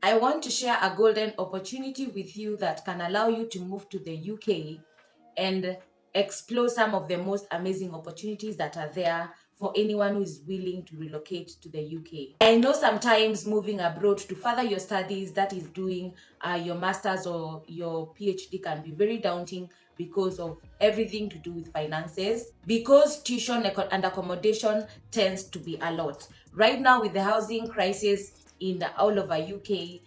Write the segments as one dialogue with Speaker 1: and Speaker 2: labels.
Speaker 1: I want to share a golden opportunity with you that can allow you to move to the UK and explore some of the most amazing opportunities that are there for anyone who is willing to relocate to the UK. I know sometimes moving abroad to further your studies, that is doing your master's or your PhD, can be very daunting because of everything to do with finances, because tuition and accommodation tends to be a lot. Right now, with the housing crisis in all over UK,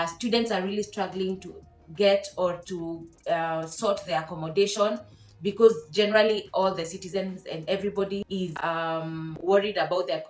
Speaker 1: students are really struggling to get or to sort their accommodation, because generally all the citizens and everybody is worried about their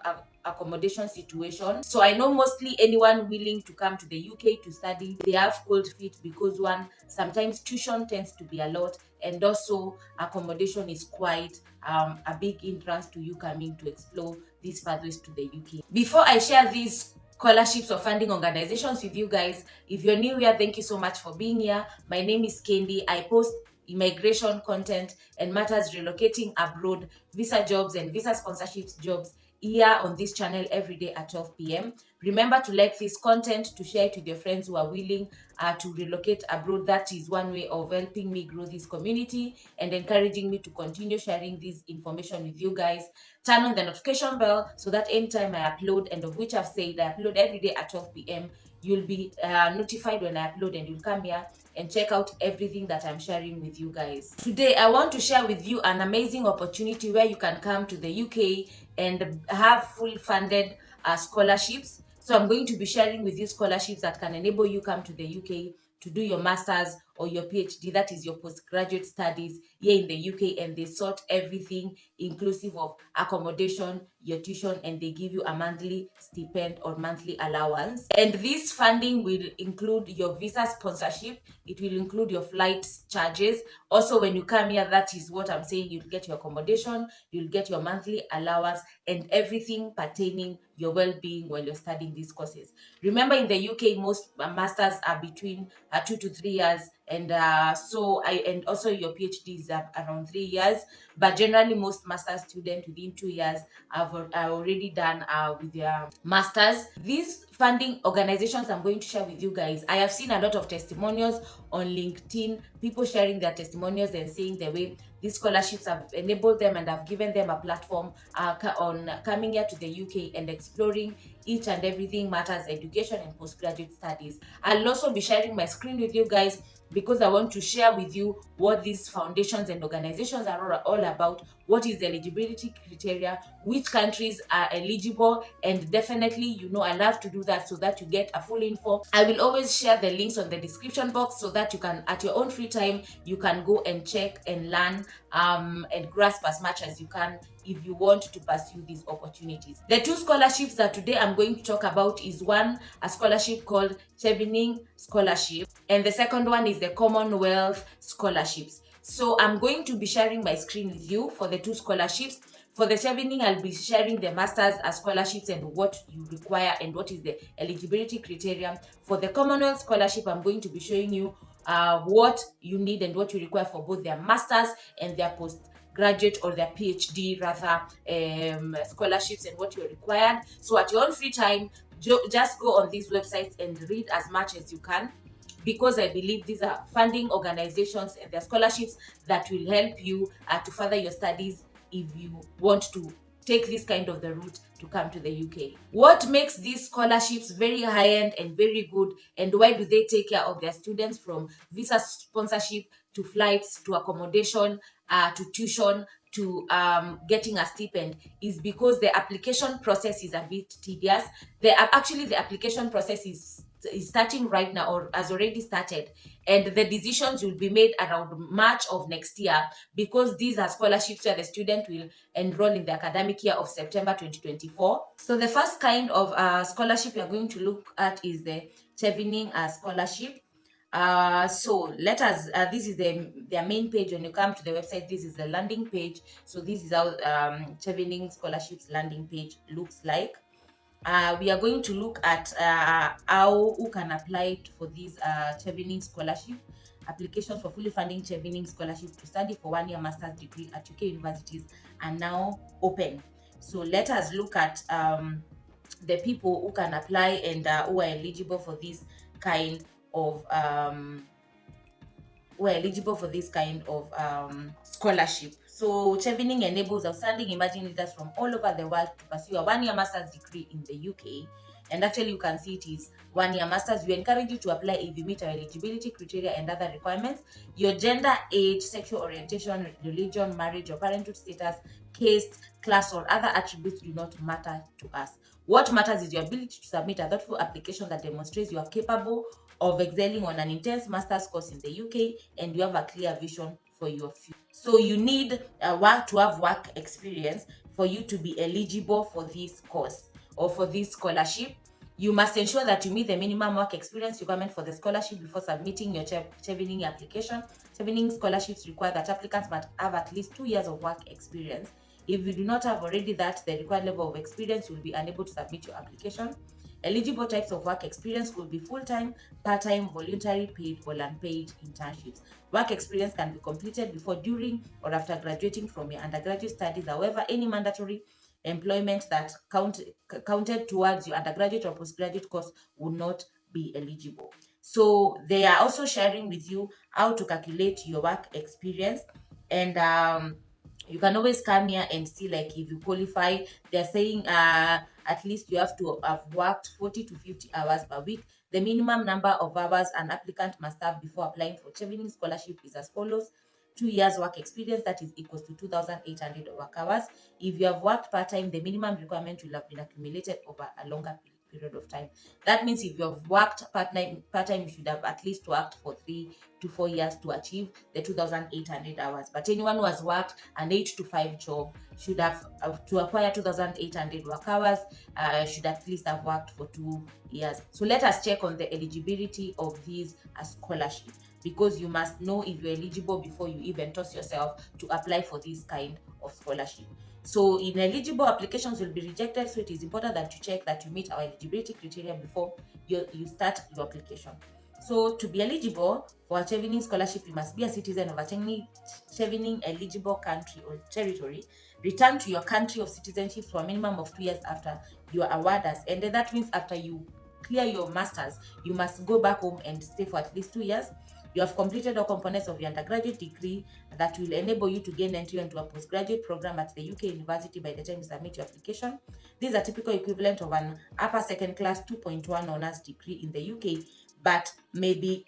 Speaker 1: accommodation situation. So I know mostly anyone willing to come to the UK to study, they have cold feet, because one, sometimes tuition tends to be a lot, and also accommodation is quite a big hindrance to you coming to explore these pathways to the UK. Before I share these scholarships or funding organizations with you guys, if you're new here, thank you so much for being here. My name is Kendi. I post immigration content and matters relocating abroad, visa jobs and visa sponsorships jobs here on this channel every day at 12 p.m. Remember to like this content, to share it with your friends who are willing to relocate abroad. That is one way of helping me grow this community and encouraging me to continue sharing this information with you guys. Turn on the notification bell so that anytime I upload, and of which I've said I upload every day at 12 p.m., you'll be notified when I upload, and you'll come here and check out everything that I'm sharing with you guys. Today, I want to share with you an amazing opportunity where you can come to the UK and have full funded scholarships. So I'm going to be sharing with you scholarships that can enable you come to the UK to do your master's or your PhD, that is your postgraduate studies here in the UK, and they sort everything inclusive of accommodation, your tuition, and they give you a monthly stipend or monthly allowance. And this funding will include your visa sponsorship, it will include your flight charges. Also, when you come here, that is what I'm saying, you'll get your accommodation, you'll get your monthly allowance, and everything pertaining your well-being while you're studying these courses. Remember, in the UK, most masters are between 2 to 3 years, and and also your PhD is around 3 years, but generally most master's students within 2 years are already done with their masters. These funding organizations I'm going to share with you guys, I have seen a lot of testimonials on LinkedIn, people sharing their testimonials and saying the way these scholarships have enabled them and have given them a platform on coming here to the UK and exploring each and everything matters education and postgraduate studies. I'll also be sharing my screen with you guys, because I want to share with you what these foundations and organizations are all about, what is the eligibility criteria, which countries are eligible, and definitely, I love to do that so that you get a full info. I will always share the links on the description box so that you can, at your own free time, you can go and check and learn and grasp as much as you can if you want to pursue these opportunities. The two scholarships that today I'm going to talk about is one, a scholarship called Chevening Scholarship, and the second one is the Commonwealth Scholarships. So I'm going to be sharing my screen with you for the two scholarships. For the Chevening, I'll be sharing the master's scholarships and what you require and what is the eligibility criteria. For the Commonwealth Scholarship, I'm going to be showing you what you need and what you require for both their master's and their postgraduate or their PhD rather scholarships, and what you're required. So at your own free time, just go on these websites and read as much as you can, because I believe these are funding organizations and their scholarships that will help you to further your studies if you want to take this kind of the route to come to the UK. What makes these scholarships very high-end and very good, and why do they take care of their students from visa sponsorship to flights to accommodation to tuition to getting a stipend, is because the application process is a bit tedious. The application process is starting right now or has already started, and the decisions will be made around March of next year, because these are scholarships where the student will enroll in the academic year of September 2024. So the first kind of scholarship we are going to look at is the Chevening Scholarship. So let us, this is their main page. When you come to the website, this is the landing page. So this is how Chevening Scholarships landing page looks like. We are going to look at who can apply for this Chevening Scholarship. Applications for fully funding Chevening Scholarship to study for 1 year master's degree at UK universities are now open. So let us look at the people who can apply and who are eligible for this kind of scholarship. So Chevening enables outstanding emerging leaders from all over the world to pursue a one-year master's degree in the UK. And actually, you can see it is one-year master's. We encourage you to apply if you meet our eligibility criteria and other requirements. Your gender, age, sexual orientation, religion, marriage, or parenthood status, caste, class, or other attributes do not matter to us. What matters is your ability to submit a thoughtful application that demonstrates you are capable of excelling on an intense master's course in the UK and you have a clear vision for your future. So you need to have work experience for you to be eligible for this course or for this scholarship. You must ensure that you meet the minimum work experience requirement for the scholarship before submitting your Chevening application. Chevening scholarships require that applicants must have at least 2 years of work experience. If you do not have already the required level of experience, you will be unable to submit your application. Eligible types of work experience will be full-time, part-time, voluntary, paid, or unpaid internships. Work experience can be completed before, during, or after graduating from your undergraduate studies. However, any mandatory employment that counted towards your undergraduate or postgraduate course will not be eligible. So they are also sharing with you how to calculate your work experience, and you can always come here and see, like, if you qualify. They're saying at least you have to have worked 40 to 50 hours per week. The minimum number of hours an applicant must have before applying for Chevening scholarship is as follows: 2 years work experience, that is equals to 2,800 work hours. If you have worked part-time, the minimum requirement will have been accumulated over a longer period of time. That means if you have worked part-time, you should have at least worked for 3 to 4 years to achieve the 2,800 hours. But anyone who has worked an 8 to 5 job should have, to acquire 2,800 work hours, should at least have worked for 2 years. So let us check on the eligibility of these scholarship, because you must know if you're eligible before you even toss yourself to apply for this kind of scholarship. So ineligible applications will be rejected, so it is important that you check that you meet our eligibility criteria before you start your application. So to be eligible for a Chevening scholarship, you must be a citizen of a Chevening eligible country or territory. Return to your country of citizenship for a minimum of 2 years after your awarders, and then that means after you clear your masters, you must go back home and stay for at least 2 years. You have completed all components of your undergraduate degree that will enable you to gain entry into a postgraduate program at the UK University by the time you submit your application. These are typical equivalent of an upper second class 2.1 honours degree in the UK, but may be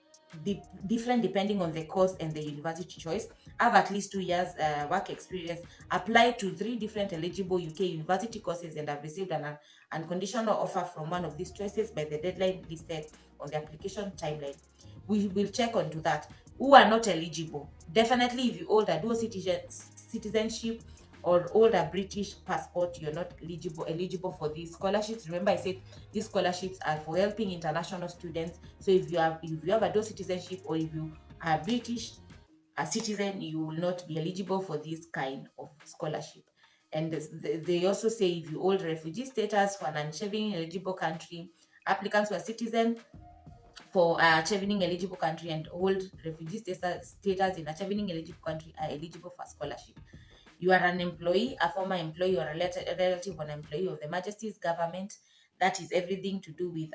Speaker 1: different depending on the course and the university choice. Have at least 2 years work experience. Apply to 3 different eligible UK university courses and have received an unconditional offer from one of these choices by the deadline listed on the application timeline. We will check onto that. Who are not eligible? Definitely, if you hold a dual citizenship or hold a British passport, you're not eligible for these scholarships. Remember, I said these scholarships are for helping international students. So if you have a dual citizenship, or if you are British a citizen, you will not be eligible for this kind of scholarship. And they also say if you hold refugee status for an Chevening eligible country, applicants who are citizen for a Chevening eligible country and hold refugee status in a Chevening eligible country are eligible for scholarship. You are an employee, a former employee, or a relative or an employee of the Majesty's government. That is everything to do with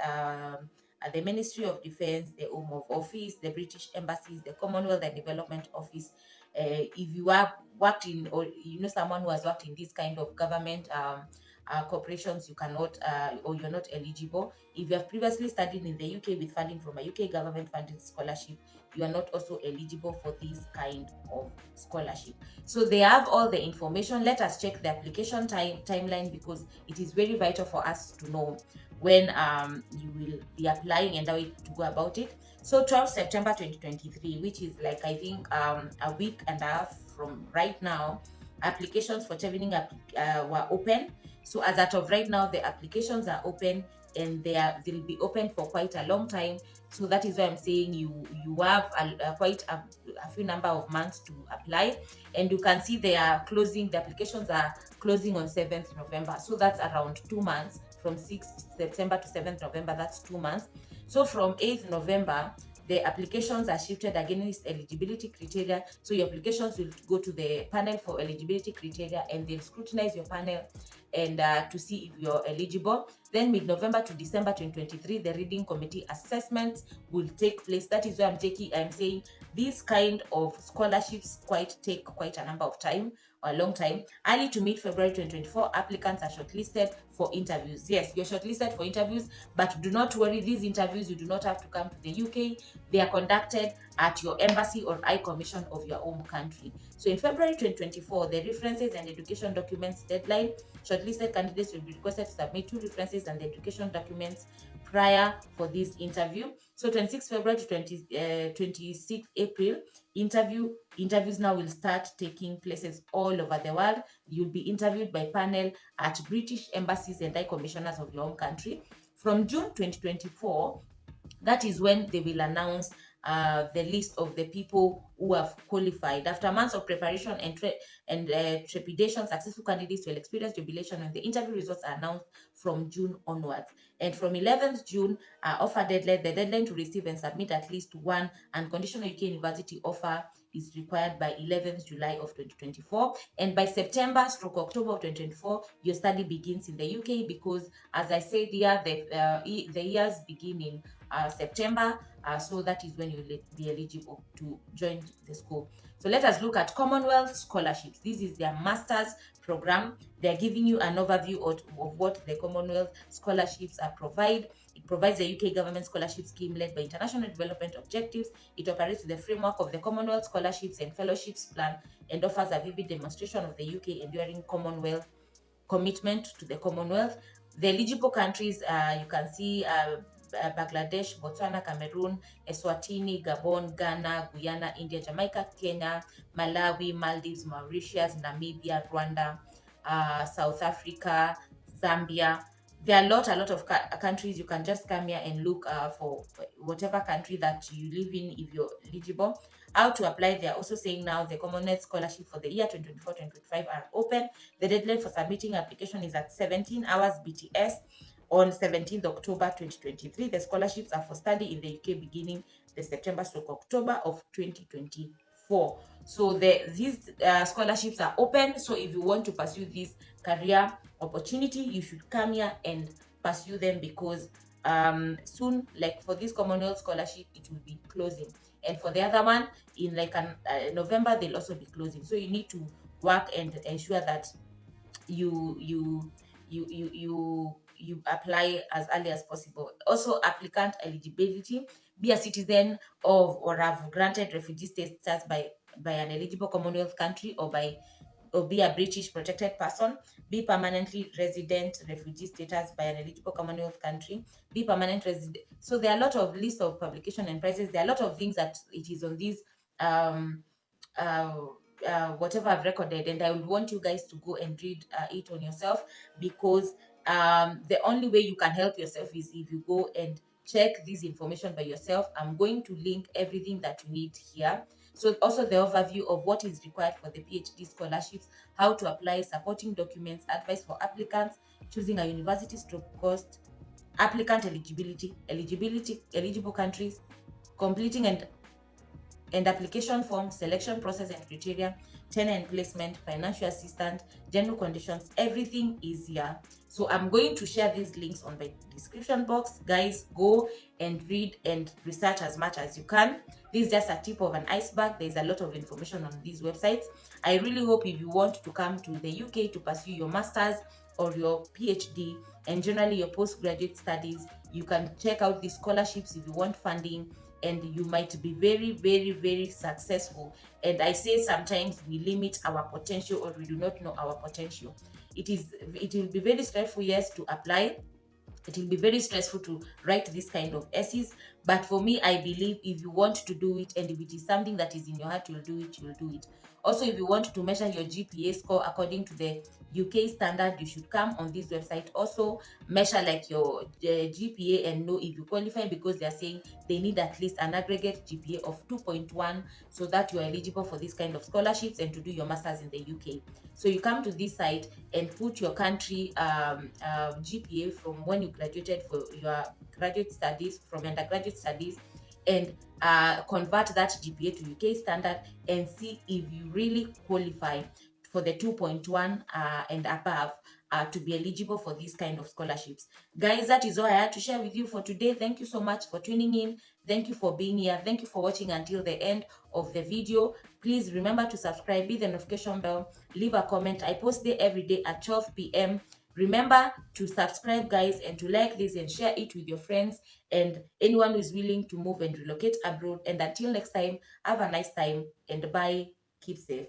Speaker 1: the Ministry of Defence, the Home Office, the British embassies, the Commonwealth and Development Office. If you have worked in, or you know someone who has worked in this kind of government corporations, you cannot or you're not eligible. If you have previously studied in the UK with funding from a UK government funded scholarship, you are not also eligible for this kind of scholarship. So they have all the information. Let us check the application timeline, because it is very vital for us to know when you will be applying and how to go about it. So 12 September 2023, which is like, I think, a week and a half from right now, applications for Chevening were open. So as of right now, the applications are open, and they'll be open for quite a long time. So that is why I'm saying you have quite a few number of months to apply. And you can see the applications are closing on 7th November. So that's around 2 months, from 6th September to 7th November, that's 2 months. So from 8th November, the applications are shifted against eligibility criteria. So your applications will go to the panel for eligibility criteria, and they'll scrutinize your panel and to see if you're eligible. Then mid-November to December 2023, the reading committee assessments will take place. That is why I'm saying these kind of scholarships take quite a number of time, or a long time. Early to mid-February 2024, applicants are shortlisted for interviews. Yes, you're shortlisted for interviews, but do not worry, these interviews, you do not have to come to the UK. They are conducted at your embassy or High Commission of your home country. So in February 2024, the references and education documents deadline, shortlisted candidates will be requested to submit 2 references and the education documents prior for this interview. So 26 February to 26 April, interviews now will start taking places all over the world. You'll be interviewed by panel at British embassies and High Commissioners of your own country. From June 2024, that is when they will announce the list of the people who have qualified. After months of preparation and trepidation, successful candidates will experience jubilation when the interview results are announced from June onwards. And from 11th June, offer deadline, the deadline to receive and submit at least one unconditional UK university offer is required by 11th July of 2024. And by September/October of 2024, your study begins in the UK, because as I said here, the years begin in September, so that is when you will be eligible to join the school. So let us look at Commonwealth scholarships. This is their master's program. They're giving you an overview of what the Commonwealth scholarships provide. It provides a UK government scholarship scheme led by international development objectives. It operates in the framework of the Commonwealth Scholarships and Fellowships Plan and offers a vivid demonstration of the UK enduring Commonwealth commitment to the Commonwealth. The eligible countries, you can see Bangladesh, Botswana, Cameroon, Eswatini, Gabon, Ghana, Guyana, India, Jamaica, Kenya, Malawi, Maldives, Mauritius, Namibia, Rwanda, South Africa, Zambia. There are a lot of countries. You can just come here and look for whatever country that you live in if you're eligible. How to apply? They're also saying now the Commonwealth Scholarship for the year 2024-2025 are open. The deadline for submitting application is at 17 hours BTS on 17th October 2023. The scholarships are for study in the UK beginning the September/October of 2024. So these scholarships are open. So if you want to pursue this career opportunity, you should come here and pursue them, because soon, like for this Commonwealth scholarship, it will be closing, and for the other one in like November, they'll also be closing. So you need to work and ensure that you apply as early as possible. Also, applicant eligibility: be a citizen of or have granted refugee status by an eligible Commonwealth country, or be a British protected person, be permanently resident refugee status by an eligible Commonwealth country, be permanent resident. So there are a lot of list of publication and prices. There are a lot of things that it is on these whatever I've recorded, and I would want you guys to go and read it on yourself, because the only way you can help yourself is if you go and check this information by yourself. I'm going to link everything that you need here. So also the overview of what is required for the PhD scholarships, how to apply, supporting documents, advice for applicants, choosing a university cost, applicant eligibility, eligible countries, completing and application form, selection process and criteria, tenure and placement, financial assistance, general conditions, everything is here. So I'm going to share these links on the description box. Guys, go and read and research as much as you can. This is just a tip of an iceberg. There's a lot of information on these websites. I really hope if you want to come to the UK to pursue your master's or your PhD and generally your postgraduate studies, you can check out these scholarships if you want funding, and you might be very successful. And I say sometimes we limit our potential, or we do not know our potential. It will be very stressful, yes, to apply. It will be very stressful to write this kind of essays, but for me, I believe if you want to do it, and if it is something that is in your heart, you'll do it. Also, if you want to measure your GPA score according to the UK standard, you should come on this website. Also, measure like your GPA and know if you qualify, because they are saying they need at least an aggregate GPA of 2.1 so that you are eligible for this kind of scholarships and to do your masters in the UK. So you come to this site and put your country GPA from when you graduated for your graduate studies, from undergraduate studies, and convert that GPA to UK standard and see if you really qualify for the 2.1 and above. to be eligible for these kind of scholarships. Guys, that is all I had to share with you for today. Thank you so much for tuning in. Thank you for being here. Thank you for watching until the end of the video. Please remember to subscribe, hit the notification bell, leave a comment. I post there every day at 12 p.m. Remember to subscribe, guys, and to like this and share it with your friends and anyone who is willing to move and relocate abroad. And until next time, have a nice time and bye. Keep safe.